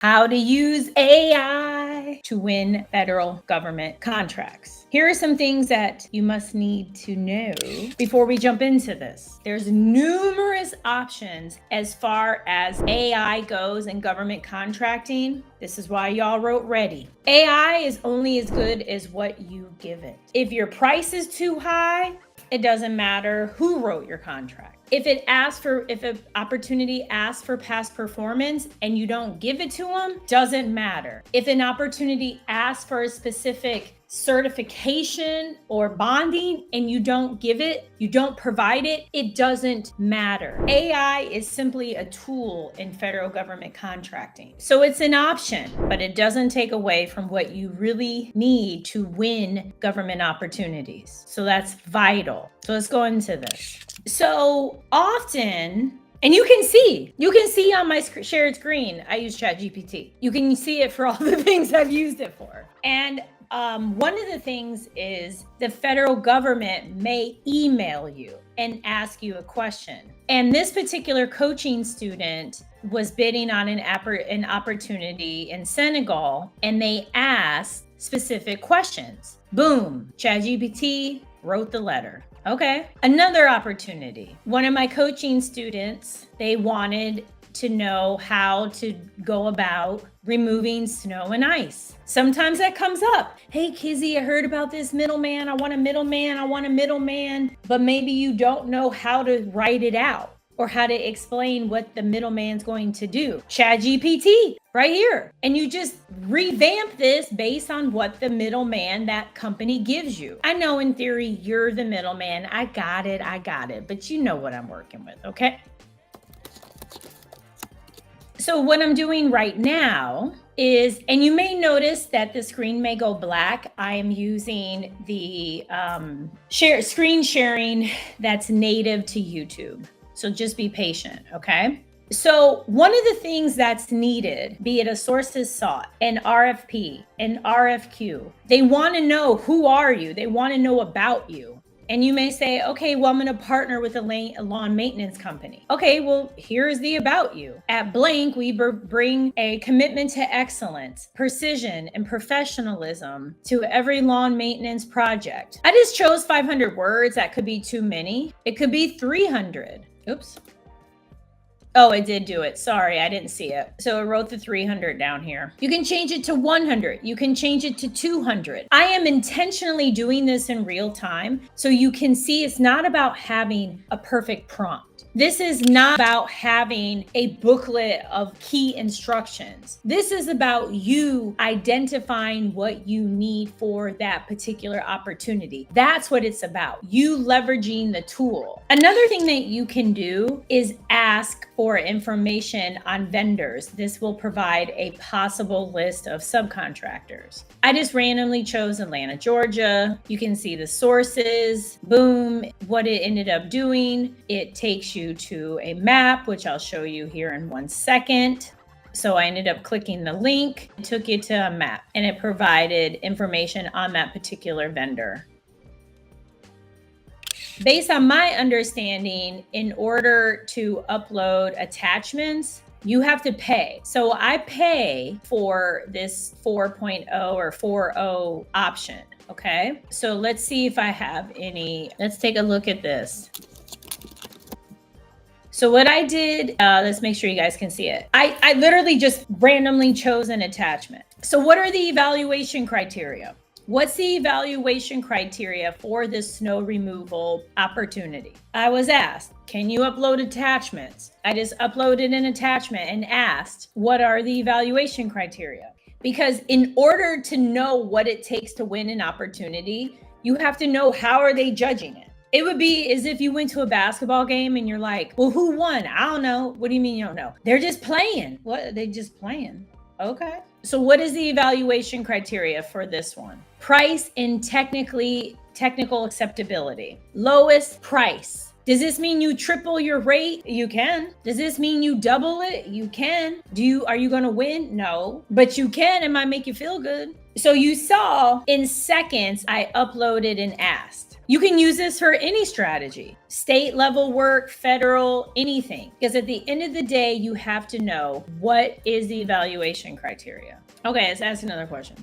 How to use AI to win federal government contracts. Here are some things that you must need to know before we jump into this. There's numerous options as far as AI goes in government contracting. This is why y'all wrote ready. AI is only as good as what you give it. If your price is too high, it doesn't matter who wrote your contract. If an opportunity asks for past performance and you don't give it to them, doesn't matter. If an opportunity asks for a specific certification or bonding and you don't give it, you don't provide it, it doesn't matter. AI is simply a tool in federal government contracting. So it's an option, but it doesn't take away from what you really need to win government opportunities. So that's vital. So let's go into this. So often, and you can see on my shared screen, I use ChatGPT. You can see it for all the things I've used it for. And one of the things is the federal government may email you and ask you a question. And this particular coaching student was bidding on an opportunity in Senegal, and they asked specific questions. Boom, ChatGPT wrote the letter. Okay. Another opportunity. One of my coaching students, they wanted to know how to go about removing snow and ice. Sometimes that comes up. Hey, Kizzy, I heard about this middleman. I want a middleman. But maybe you don't know how to write it out or how to explain what the middleman's going to do. ChatGPT right here. And you just revamp this based on what the middleman, that company, gives you. I know in theory, you're the middleman. I got it. But you know what I'm working with, okay? So what I'm doing right now is, and you may notice that the screen may go black. I am using the screen sharing that's native to YouTube. So just be patient, okay? So one of the things that's needed, be it a sources sought, an RFP, an RFQ, they want to know who are you? They want to know about you. And you may say, okay, well, I'm going to partner with a lawn maintenance company. Okay, well, here's the about you. At blank, we bring a commitment to excellence, precision, and professionalism to every lawn maintenance project. I just chose 500 words. That could be too many. It could be 300. Oops. Oh, it did do it. Sorry, I didn't see it. So it wrote the 300 down here. You can change it to 100. You can change it to 200. I am intentionally doing this in real time so you can see it's not about having a perfect prompt. This is not about having a booklet of key instructions. This is about you identifying what you need for that particular opportunity. That's what it's about. You leveraging the tool. Another thing that you can do is ask for information on vendors. This will provide a possible list of subcontractors. I just randomly chose Atlanta, Georgia. You can see the sources. Boom. What it ended up doing, it takes you to a map, which I'll show you here in 1 second. So I ended up clicking the link, it took you to a map, and it provided information on that particular vendor. Based on my understanding, in order to upload attachments, you have to pay. So I pay for this 4.0 or 4.0 option. Okay. So let's see if I have any. Let's take a look at this. So what I did, let's make sure you guys can see it. I literally just randomly chose an attachment. So what are the evaluation criteria? What's the evaluation criteria for this snow removal opportunity? I was asked, can you upload attachments? I just uploaded an attachment and asked, what are the evaluation criteria? Because in order to know what it takes to win an opportunity, you have to know how are they judging it. It would be as if you went to a basketball game and you're like, well, who won? I don't know. What do you mean you don't know? They're just playing. What? Are they just playing? Okay. So what is the evaluation criteria for this one? Price and technical acceptability. Lowest price Does this mean you triple your rate? You can. Does this mean you double it? You can. Are you going to win? No, but you can. It might make you feel good. So you saw in seconds, I uploaded and asked. You can use this for any strategy, state level work, federal, anything. Because at the end of the day, you have to know what is the evaluation criteria. Okay, let's ask another question.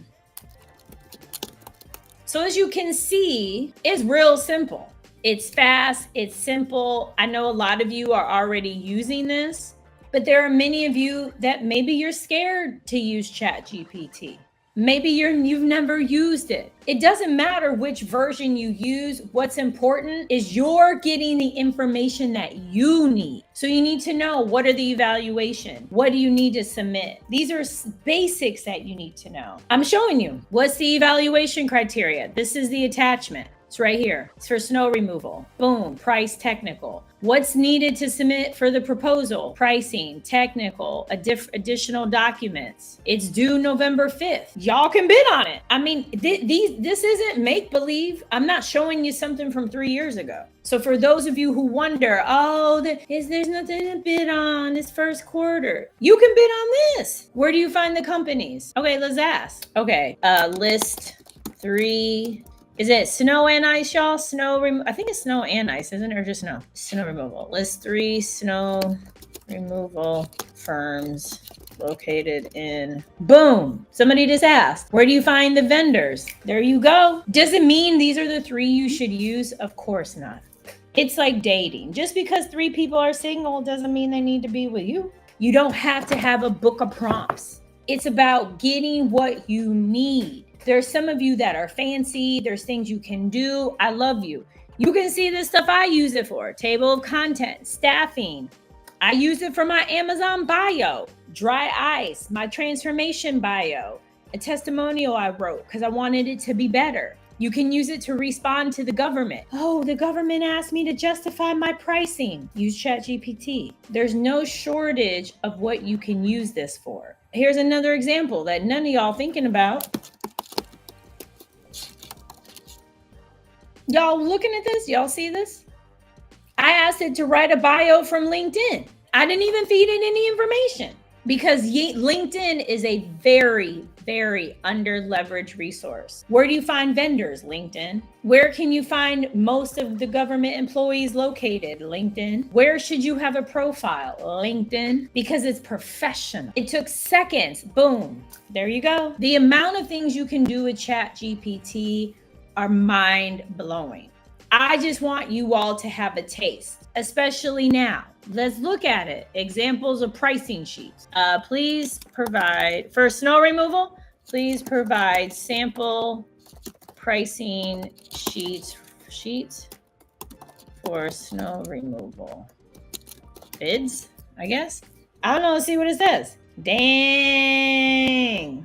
So as you can see, it's real simple. It's fast, it's simple. I know a lot of you are already using this, but there are many of you that maybe you're scared to use ChatGPT. Maybe you've never used it. It doesn't matter which version you use. What's important is you're getting the information that you need. So you need to know, what are the evaluation? What do you need to submit? These are basics that you need to know. I'm showing you. What's the evaluation criteria? This is the attachment. It's right here. It's for snow removal. Boom, price, technical. What's needed to submit for the proposal? Pricing, technical, additional documents. It's due November 5th. Y'all can bid on it. I mean, this isn't make-believe. I'm not showing you something from 3 years ago. So for those of you who wonder, there's nothing to bid on this first quarter, you can bid on this. Where do you find the companies? Okay, let's ask. Okay, list 3. Is it snow and ice, y'all? I think it's snow and ice, isn't it? Or just snow? Snow removal. List 3 snow removal firms located in. Boom. Somebody just asked, where do you find the vendors? There you go. Does it mean these are the 3 you should use? Of course not. It's like dating. Just because 3 people are single doesn't mean they need to be with you. You don't have to have a book of prompts. It's about getting what you need. There's some of you that are fancy. There's things you can do. I love you. You can see the stuff I use it for. Table of contents, staffing. I use it for my Amazon bio, dry ice, my transformation bio, a testimonial I wrote because I wanted it to be better. You can use it to respond to the government. Oh, the government asked me to justify my pricing. Use ChatGPT. There's no shortage of what you can use this for. Here's another example that none of y'all thinking about. Y'all looking at this? Y'all see this? I asked it to write a bio from LinkedIn. I didn't even feed it any information because LinkedIn is a very, very under-leveraged resource. Where do you find vendors? LinkedIn. Where can you find most of the government employees located? LinkedIn. Where should you have a profile? LinkedIn. Because it's professional. It took seconds. Boom. There you go. The amount of things you can do with ChatGPT are mind-blowing. I just want you all to have a taste, especially now. Let's look at it. Examples of pricing sheets. Please provide, for snow removal, please provide sample pricing sheets for snow removal. Bids, I guess. I don't know, let's see what it says. Dang.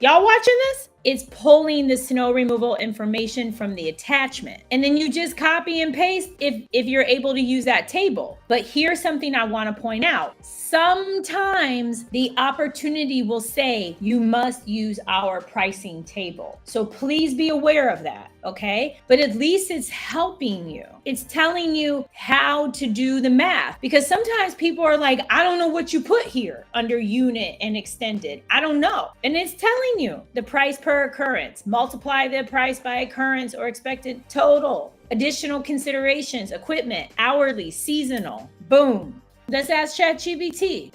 Y'all watching this? It's pulling the snow removal information from the attachment. And then you just copy and paste if you're able to use that table. But here's something I want to point out. Sometimes the opportunity will say you must use our pricing table. So please be aware of that, okay? But at least it's helping you. It's telling you how to do the math, because sometimes people are like, I don't know what you put here under unit and extended. I don't know. And it's telling you the price per occurrence, multiply the price by occurrence or expected total, additional considerations, equipment, hourly, seasonal, boom. Let's ask ChatGPT.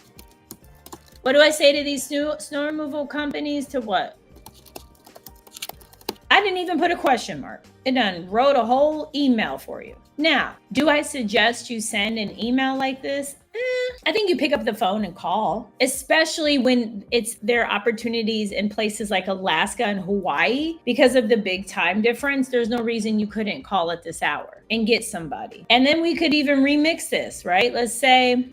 What do I say to these snow removal companies? To what? I didn't even put a question mark. It done wrote a whole email for you. Now, do I suggest you send an email like this? I think you pick up the phone and call, especially when there are opportunities in places like Alaska and Hawaii. Because of the big time difference, there's no reason you couldn't call at this hour and get somebody. And then we could even remix this, right? Let's say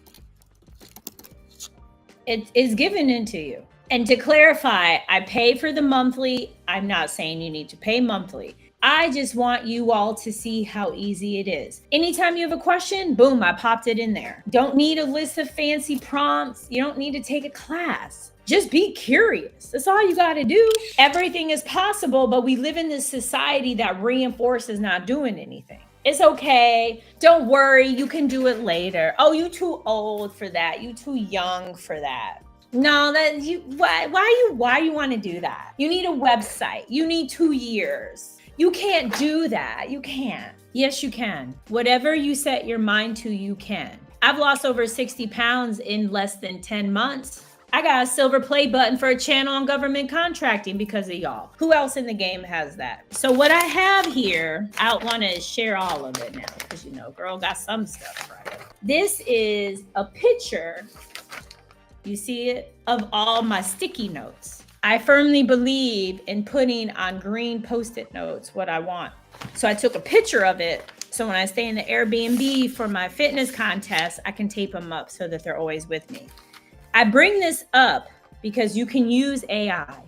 it is given into you. And to clarify, I pay for the monthly. I'm not saying you need to pay monthly. I just want you all to see how easy it is. Anytime you have a question, boom, I popped it in there. Don't need a list of fancy prompts. You don't need to take a class. Just be curious. That's all you got to do. Everything is possible, but we live in this society that reinforces not doing anything. It's okay. Don't worry. You can do it later. Oh, you too old for that. You too young for that. No, that you why you want to do that? You need a website. You need 2 years. You can't do that. You can't. Yes, you can. Whatever you set your mind to, you can. I've lost over 60 pounds in less than 10 months. I got a silver play button for a channel on government contracting because of y'all. Who else in the game has that? So what I have here, I don't want to share all of it now because, you know, girl got some stuff right. This is a picture, you see it, of all my sticky notes. I firmly believe in putting on green Post-it notes what I want. So I took a picture of it. So when I stay in the Airbnb for my fitness contest, I can tape them up so that they're always with me. I bring this up because you can use AI.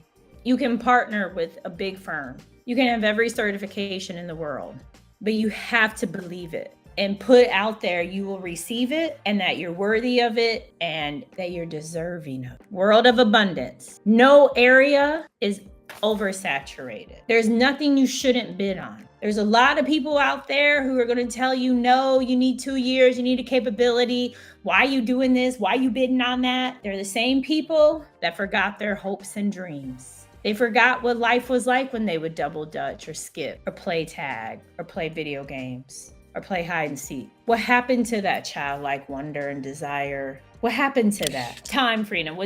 You can partner with a big firm. You can have every certification in the world, but you have to believe it and put out there you will receive it and that you're worthy of it and that you're deserving of it. World of abundance. No area is oversaturated. There's nothing you shouldn't bid on. There's a lot of people out there who are going to tell you, no, you need 2 years, you need a capability. Why are you doing this? Why are you bidding on that? They're the same people that forgot their hopes and dreams. They forgot what life was like when they would double dutch or skip or play tag or play video games or play hide and seek. What happened to that childlike wonder and desire? What happened to that? Time freedom.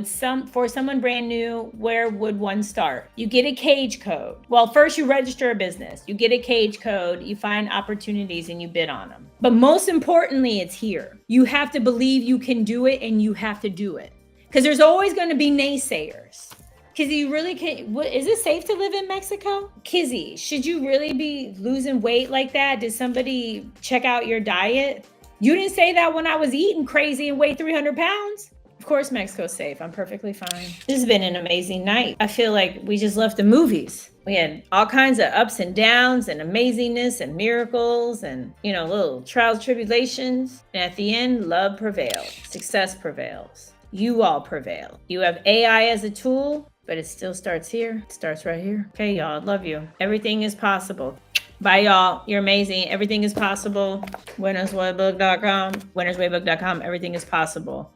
For someone brand new, where would one start? You get a cage code. Well, first you register a business. You get a cage code, you find opportunities and you bid on them. But most importantly, it's here. You have to believe you can do it and you have to do it. Because there's always going to be naysayers. Kizzy, you really can't. Is it safe to live in Mexico? Kizzy, should you really be losing weight like that? Did somebody check out your diet? You didn't say that when I was eating crazy and weighed 300 pounds. Of course, Mexico's safe. I'm perfectly fine. This has been an amazing night. I feel like we just left the movies. We had all kinds of ups and downs and amazingness and miracles and, you know, little trials, tribulations. And at the end, love prevails. Success prevails. You all prevail. You have AI as a tool, but it still starts here. It starts right here. Okay, y'all. I love you. Everything is possible. Bye, y'all. You're amazing. Everything is possible. Winnerswaybook.com. Winnerswaybook.com. Everything is possible.